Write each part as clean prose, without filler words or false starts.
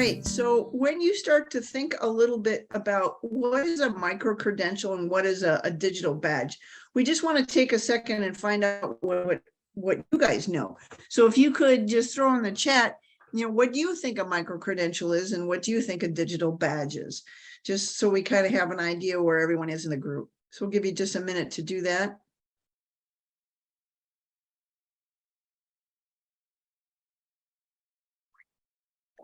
right, so when you start to think a little bit about what is a micro-credential and what is a digital badge, we just want to take a second and find out what you guys know. So if you could just throw in the chat, what do you think a micro-credential is and what do you think a digital badge is? Just so we kind of have an idea where everyone is in the group. So we'll give you just a minute to do that.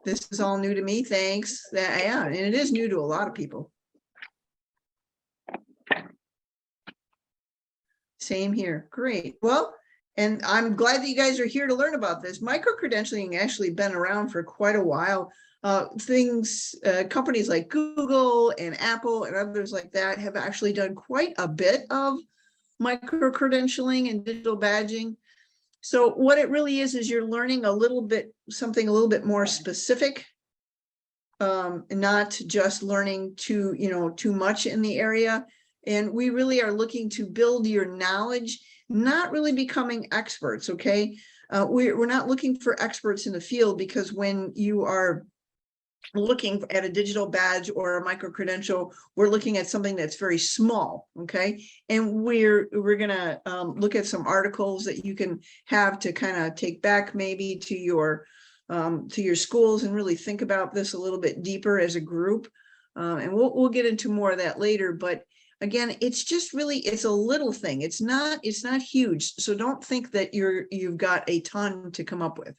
This is all new to me, thanks. Yeah, and it is new to a lot of people. Same here, great. Well, and I'm glad that you guys are here to learn about this. Micro-credentialing actually been around for quite a while. Companies like Google and Apple and others like that have actually done quite a bit of micro-credentialing and digital badging. So what it really is you're learning something a little bit more specific, not just learning too much in the area. And we really are looking to build your knowledge, not really becoming experts, okay? We're not looking for experts in the field, because when you are looking at a digital badge or a micro-credential, we're looking at something that's very small, okay? And we're gonna look at some articles that you can have to kind of take back maybe to your schools and really think about this a little bit deeper as a group. And we'll get into more of that later, but again, it's just really, it's a little thing. It's not huge. So don't think that you've got a ton to come up with.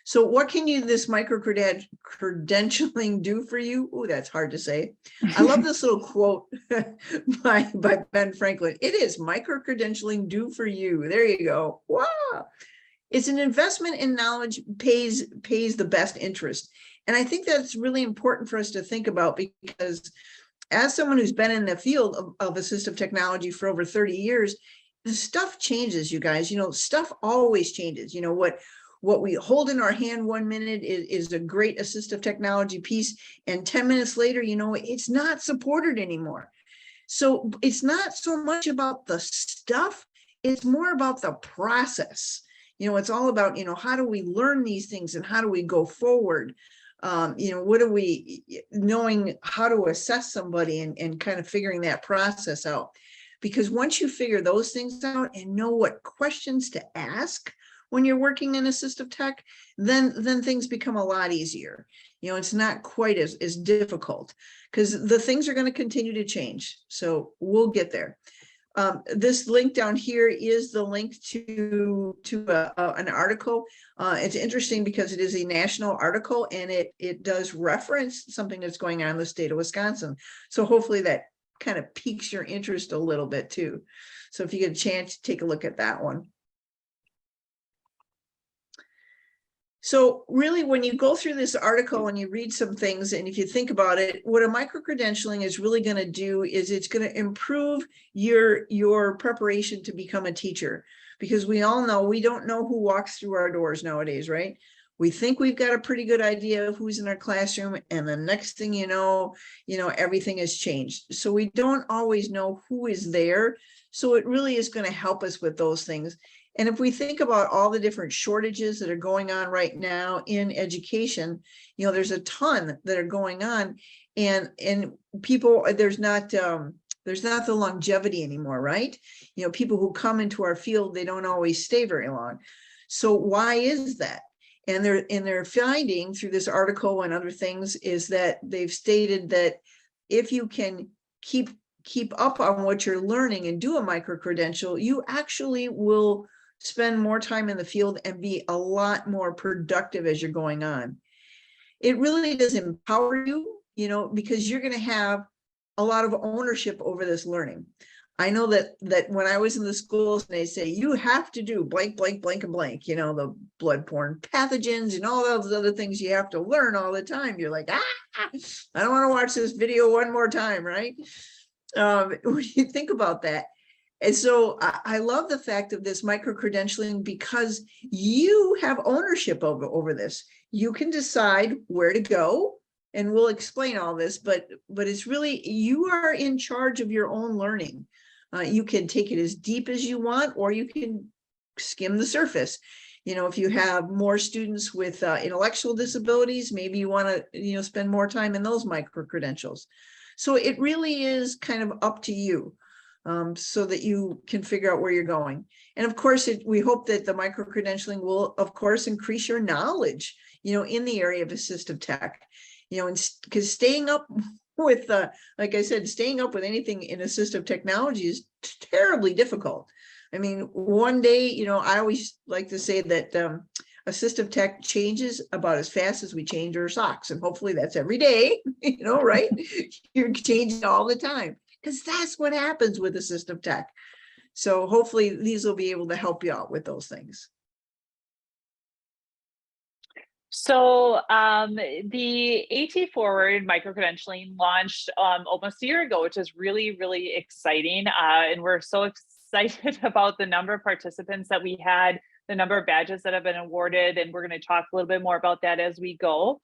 So what can this micro-credentialing do for you? Oh, that's hard to say. I love this little quote by Ben Franklin. It is micro-credentialing do for you. There you go. Wow. It's an investment in knowledge, pays the best interest. And I think that's really important for us to think about, because as someone who's been in the field of assistive technology for over 30 years, the stuff changes, you guys. Stuff always changes. What we hold in our hand 1 minute is a great assistive technology piece, and 10 minutes later, it's not supported anymore. So it's not so much about the stuff, it's more about the process. It's all about, how do we learn these things and how do we go forward? What are we knowing how to assess somebody and kind of figuring that process out? Because once you figure those things out and know what questions to ask when you're working in assistive tech, then things become a lot easier. It's not quite as difficult, because the things are going to continue to change. So we'll get there. This link down here is the link to an article. It's interesting because it is a national article, and it does reference something that's going on in the state of Wisconsin. So hopefully that kind of piques your interest a little bit too. So if you get a chance, take a look at that one. So really, when you go through this article and you read some things, and if you think about it, what a micro-credentialing is really going to do is it's going to improve your preparation to become a teacher. Because we all know, we don't know who walks through our doors nowadays, right? We think we've got a pretty good idea of who's in our classroom, and the next thing you know, everything has changed. So we don't always know who is there. So it really is going to help us with those things. And if we think about all the different shortages that are going on right now in education, there's a ton that are going on, and people, there's not the longevity anymore, right? People who come into our field, they don't always stay very long. So why is that? And they're finding through this article and other things is that they've stated that if you can keep up on what you're learning and do a micro-credential, you actually will spend more time in the field and be a lot more productive as you're going on. It really does empower you, because you're going to have a lot of ownership over this learning. I know that when I was in the schools, they say you have to do blank, blank, blank, and blank, the bloodborne pathogens and all those other things you have to learn all the time. You're like, I don't want to watch this video one more time, right? When you think about that. And so I love the fact of this micro-credentialing, because you have ownership over this. You can decide where to go, and we'll explain all this, but it's really, you are in charge of your own learning. You can take it as deep as you want, or you can skim the surface. If you have more students with intellectual disabilities, maybe you want to, spend more time in those micro-credentials. So it really is kind of up to you, so that you can figure out where you're going. And of course, we hope that the micro-credentialing will, of course, increase your knowledge, in the area of assistive tech, because staying up with, like I said, staying up with anything in assistive technology is terribly difficult. I mean, one day, I always like to say that assistive tech changes about as fast as we change our socks. And hopefully that's every day, right? You're changing all the time, because that's what happens with assistive tech. So hopefully these will be able to help you out with those things. So the AT Forward micro-credentialing launched almost a year ago, which is really, really exciting. And we're so excited about the number of participants that we had, the number of badges that have been awarded, and we're going to talk a little bit more about that as we go.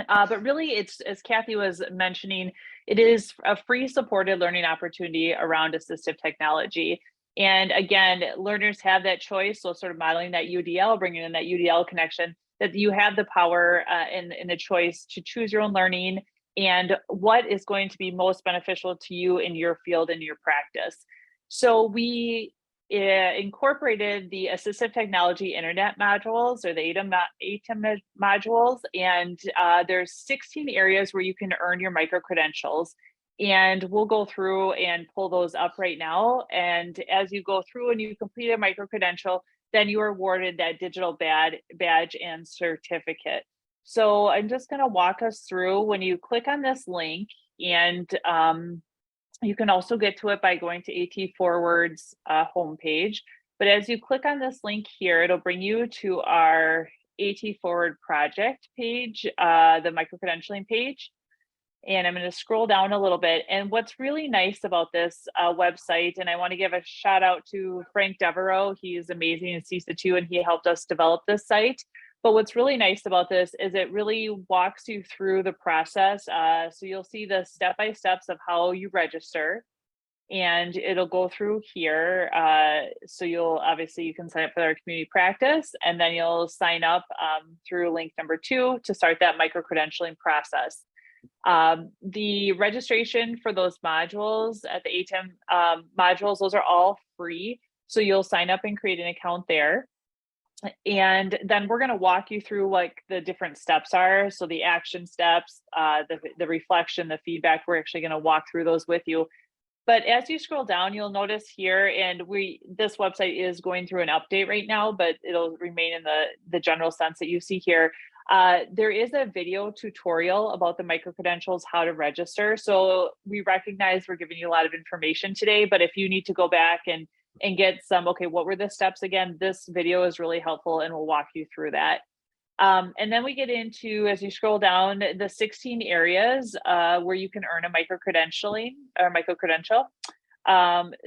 But really, it's, as Kathy was mentioning, it is a free supported learning opportunity around assistive technology. And again, learners have that choice. So sort of modeling that UDL, bringing in that UDL connection, that you have the power and the choice to choose your own learning and what is going to be most beneficial to you in your field and your practice. So we incorporated the assistive technology internet modules, or the ATEM modules, and there's 16 areas where you can earn your micro-credentials. And we'll go through and pull those up right now. And as you go through and you complete a micro-credential, then you are awarded that digital badge and certificate. So I'm just going to walk us through. When you click on this link, and you can also get to it by going to AT Forward's homepage. But as you click on this link here, it'll bring you to our AT Forward project page, the micro-credentialing page. And I'm going to scroll down a little bit. And what's really nice about this website, and I want to give a shout out to Frank Devereaux. He is amazing in CISA 2, and he helped us develop this site. But what's really nice about this is it really walks you through the process. So you'll see the step-by-steps of how you register, and it'll go through here. So you can sign up for our community practice, and then you'll sign up through link number 2 to start that micro-credentialing process. The registration for those modules at the ATEM modules, those are all free. So you'll sign up and create an account there. And then we're going to walk you through what the different steps are. So the action steps, the reflection, the feedback, we're actually going to walk through those with you. But as you scroll down, you'll notice here, and this website is going through an update right now, but it'll remain in the general sense that you see here. There is a video tutorial about the micro-credentials, how to register. So we recognize we're giving you a lot of information today, but if you need to go back and get some, okay, what were the steps again? This video is really helpful and we'll walk you through that. And then we get into, as you scroll down, the 16 areas where you can earn a micro-credentialing or micro-credential.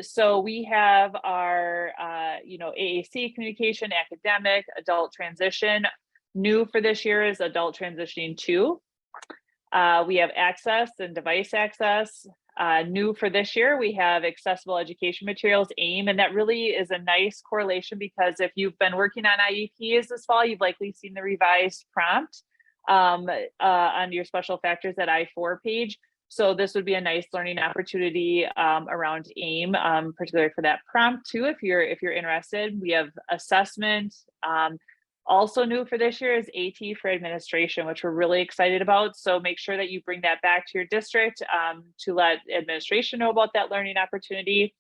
So we have our, AAC, communication, academic, adult transition. New for this year is adult transitioning 2. We have access and device access. New for this year, we have accessible education materials, AIM, and that really is a nice correlation because if you've been working on IEPs this fall, you've likely seen the revised prompt on your special factors at I4 page. So this would be a nice learning opportunity around AIM, particularly for that prompt too, if you're interested. We have assessment. Also new for this year is AT for administration, which we're really excited about. So make sure that you bring that back to your district to let administration know about that learning opportunity.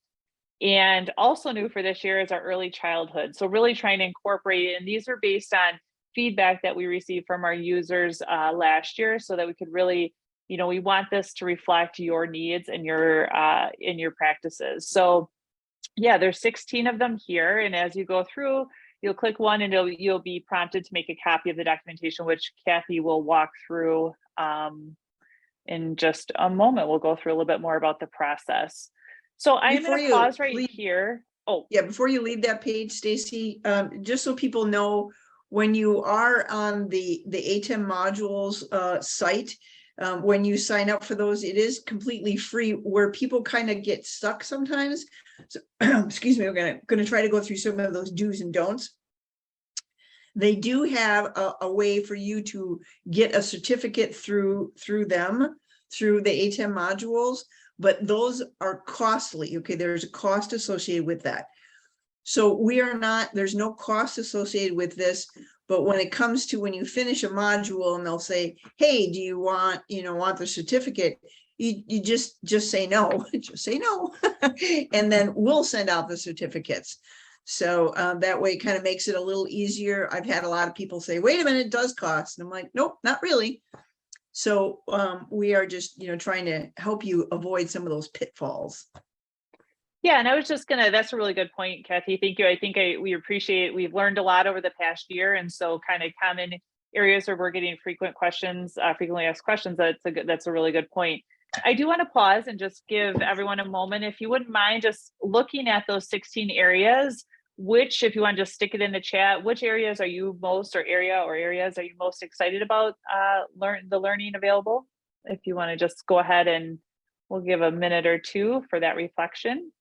And also new for this year is our early childhood. So really trying to incorporate it. And these are based on feedback that we received from our users last year so that we could really, we want this to reflect your needs and your in your practices. So yeah, there's 16 of them here. And as you go through, you'll click one and you'll be prompted to make a copy of the documentation, which Kathy will walk through in just a moment. We'll go through a little bit more about the process. So I'm going to pause right here. Oh, yeah, before you leave that page, Stacy, just so people know, when you are on the ATEM modules site, when you sign up for those, it is completely free, where people kind of get stuck sometimes. So excuse me, we're gonna try to go through some of those do's and don'ts. They do have a way for you to get a certificate through them, through the ATEM modules, but those are costly. Okay, there's a cost associated with that. So we are not, there's no cost associated with this, but when it comes to when you finish a module and they'll say, hey, do you want, want the certificate? You just say no, just say no. And then we'll send out the certificates. So that way it kind of makes it a little easier. I've had a lot of people say, wait a minute, it does cost. And I'm like, nope, not really. So we are just, trying to help you avoid some of those pitfalls. Yeah, and I was just that's a really good point, Kathy. Thank you. I think we appreciate, we've learned a lot over the past year. And so kind of common areas where we're getting frequent questions, frequently asked questions, that's a really good point. I do want to pause and just give everyone a moment, if you wouldn't mind just looking at those 16 areas, which, if you want to just stick it in the chat, which areas are you most, or areas are you most excited about learning available? If you want to just go ahead, and we'll give a minute or two for that reflection.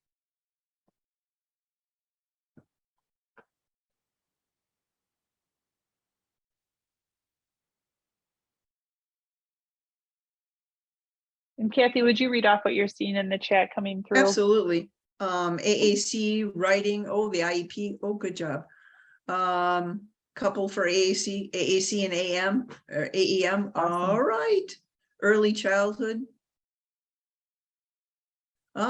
And Kathy, would you read off what you're seeing in the chat coming through? Absolutely. AAC writing. Oh, the IEP. Oh, good job. Couple for AAC and AM or AEM. Awesome. All right. Early childhood.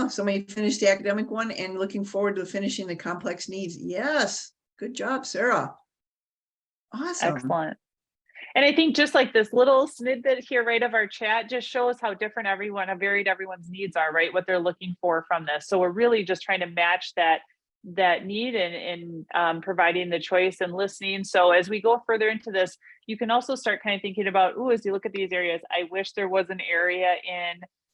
Somebody finished the academic one and looking forward to finishing the complex needs. Yes. Good job, Sarah. Awesome. Excellent. And I think just like this little snippet here, right, of our chat just shows how different varied everyone's needs are, right? What they're looking for from this. So we're really just trying to match that need and providing the choice and listening. So as we go further into this, you can also start kind of thinking about, as you look at these areas, I wish there was an area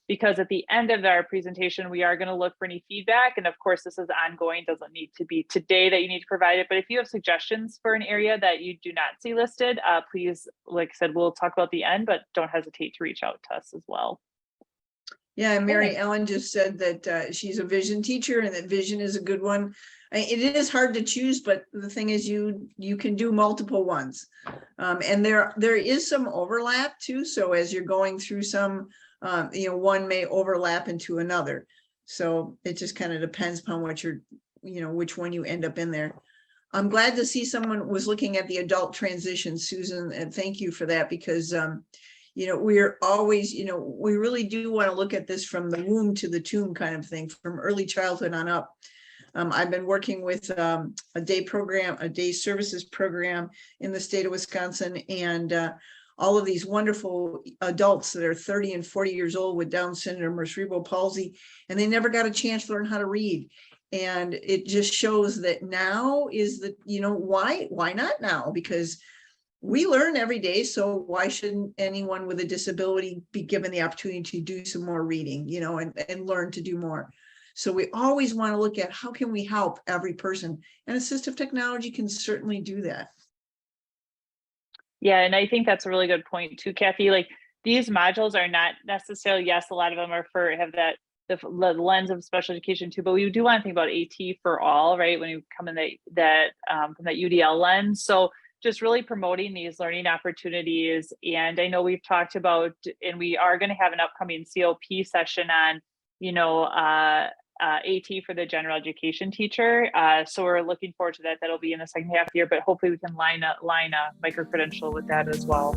because at the end of our presentation, we are going to look for any feedback. And of course, this is ongoing, doesn't need to be today that you need to provide it. But if you have suggestions for an area that you do not see listed, please, like I said, we'll talk about the end, but don't hesitate to reach out to us as well. Yeah, and Mary Ellen just said that she's a vision teacher and that vision is a good one. It is hard to choose, but the thing is you can do multiple ones. And there is some overlap too. So as you're going through some, one may overlap into another. So it just kind of depends upon what which one you end up in there. I'm glad to see someone was looking at the adult transition, Susan, and thank you for that, because we're always, we really do want to look at this from the womb to the tomb kind of thing, from early childhood on up. I've been working with a day services program in the state of Wisconsin, and all of these wonderful adults that are 30 and 40 years old with Down syndrome or cerebral palsy, and they never got a chance to learn how to read. And it just shows that now is the, why not now? Because we learn every day. So why shouldn't anyone with a disability be given the opportunity to do some more reading, and learn to do more? So we always want to look at how can we help every person, and assistive technology can certainly do that. Yeah, and I think that's a really good point too, Kathy. Like, these modules are not necessarily, yes, a lot of them are have the lens of special education too, but we do want to think about AT for all, right? When you come in from that UDL lens. So just really promoting these learning opportunities. And I know we've talked about, and we are going to have an upcoming COP session on, AT for the general education teacher. So we're looking forward to that. That'll be in the second half of the year, but hopefully we can line a micro credential with that as well.